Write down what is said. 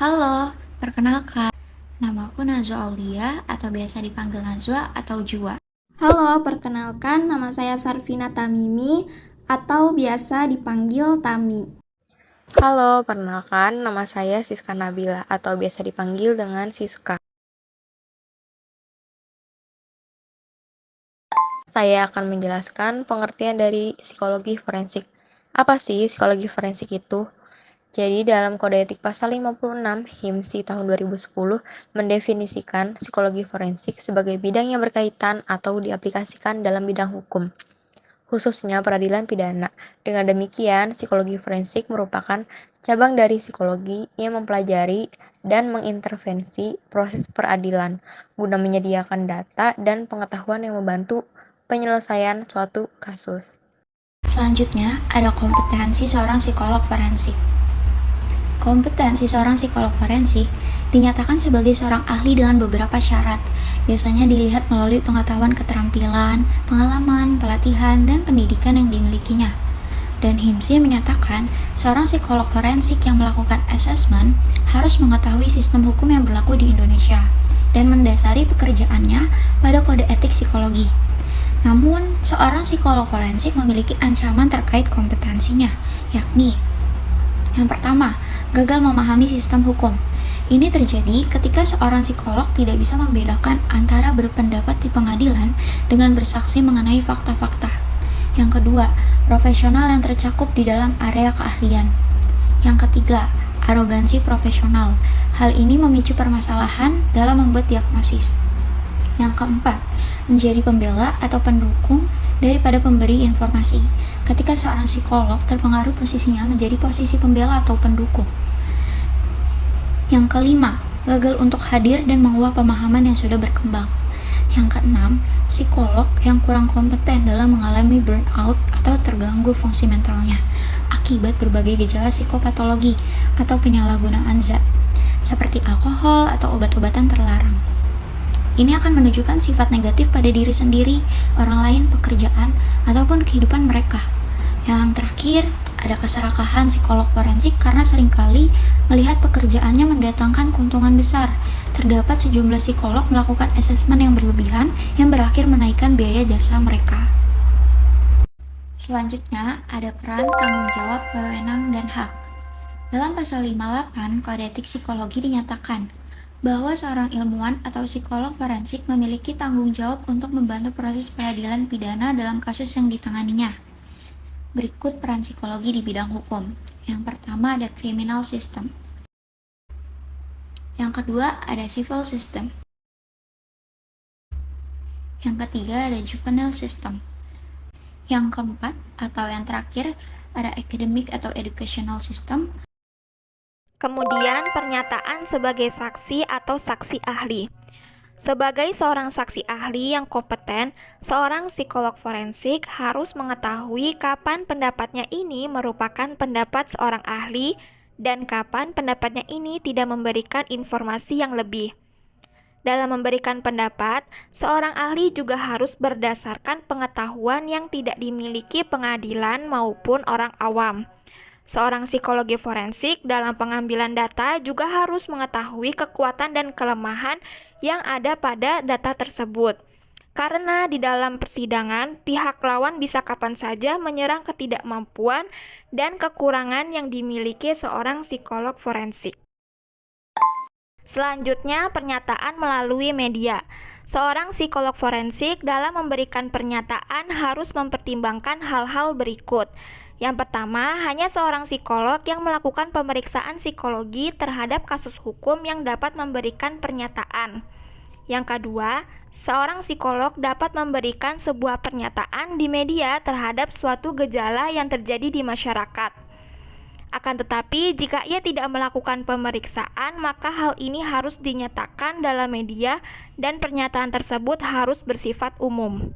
Halo, perkenalkan, namaku Najwa Aulia atau biasa dipanggil Najwa atau Jua. Halo, perkenalkan nama saya Sarvina Tamimi atau biasa dipanggil Tami. Halo, perkenalkan nama saya Siska Nabila atau biasa dipanggil dengan Siska. Saya akan menjelaskan pengertian dari psikologi forensik. Apa sih psikologi forensik itu? Jadi dalam Kode Etik Pasal 56 HIMSI tahun 2010 mendefinisikan psikologi forensik sebagai bidang yang berkaitan atau diaplikasikan dalam bidang hukum, khususnya peradilan pidana. Dengan demikian, psikologi forensik merupakan cabang dari psikologi yang mempelajari dan mengintervensi proses peradilan guna menyediakan data dan pengetahuan yang membantu penyelesaian suatu kasus. Selanjutnya, ada kompetensi seorang psikolog forensik. Kompetensi seorang psikolog forensik dinyatakan sebagai seorang ahli dengan beberapa syarat. Biasanya dilihat melalui pengetahuan keterampilan, pengalaman, pelatihan, dan pendidikan yang dimilikinya. Dan HIMSI menyatakan seorang psikolog forensik yang melakukan asesmen harus mengetahui sistem hukum yang berlaku di Indonesia dan mendasari pekerjaannya pada kode etik psikologi. Namun, seorang psikolog forensik memiliki ancaman terkait kompetensinya, yakni yang pertama, gagal memahami sistem hukum. Ini terjadi ketika seorang psikolog tidak bisa membedakan antara berpendapat di pengadilan dengan bersaksi mengenai fakta-fakta. Yang kedua, profesional yang tercakup di dalam area keahlian. Yang ketiga, arogansi profesional. Hal ini memicu permasalahan dalam membuat diagnosis. Yang keempat, menjadi pembela atau pendukung daripada pemberi informasi. Ketika seorang psikolog terpengaruh posisinya menjadi posisi pembela atau pendukung. Yang kelima, gagal untuk hadir dan menguak pemahaman yang sudah berkembang. Yang keenam, psikolog yang kurang kompeten dalam mengalami burnout atau terganggu fungsi mentalnya akibat berbagai gejala psikopatologi atau penyalahgunaan zat, seperti alkohol atau obat-obatan terlarang. Ini akan menunjukkan sifat negatif pada diri sendiri, orang lain, pekerjaan, ataupun kehidupan mereka. Yang terakhir, ada keserakahan psikolog forensik karena seringkali melihat pekerjaannya mendatangkan keuntungan besar. Terdapat sejumlah psikolog melakukan asesmen yang berlebihan yang berakhir menaikkan biaya jasa mereka. Selanjutnya, ada peran, tanggung jawab, wewenang, dan hak. Dalam pasal 58 Kode Etik Psikologi dinyatakan bahwa seorang ilmuwan atau psikolog forensik memiliki tanggung jawab untuk membantu proses peradilan pidana dalam kasus yang ditanganinya. Berikut peran psikologi di bidang hukum. Yang pertama ada criminal system. Yang kedua ada civil system. Yang ketiga ada juvenile system. Yang keempat atau yang terakhir ada academic atau educational system. Kemudian pernyataan sebagai saksi atau saksi ahli. Sebagai seorang saksi ahli yang kompeten, seorang psikolog forensik harus mengetahui kapan pendapatnya ini merupakan pendapat seorang ahli dan kapan pendapatnya ini tidak memberikan informasi yang lebih. Dalam memberikan pendapat, seorang ahli juga harus berdasarkan pengetahuan yang tidak dimiliki pengadilan maupun orang awam. Seorang psikologi forensik dalam pengambilan data juga harus mengetahui kekuatan dan kelemahan yang ada pada data tersebut. Karena di dalam persidangan, pihak lawan bisa kapan saja menyerang ketidakmampuan dan kekurangan yang dimiliki seorang psikolog forensik. Selanjutnya, pernyataan melalui media. Seorang psikolog forensik dalam memberikan pernyataan harus mempertimbangkan hal-hal berikut. Yang pertama, hanya seorang psikolog yang melakukan pemeriksaan psikologi terhadap kasus hukum yang dapat memberikan pernyataan. Yang kedua, seorang psikolog dapat memberikan sebuah pernyataan di media terhadap suatu gejala yang terjadi di masyarakat. Akan tetapi, jika ia tidak melakukan pemeriksaan, maka hal ini harus dinyatakan dalam media dan pernyataan tersebut harus bersifat umum.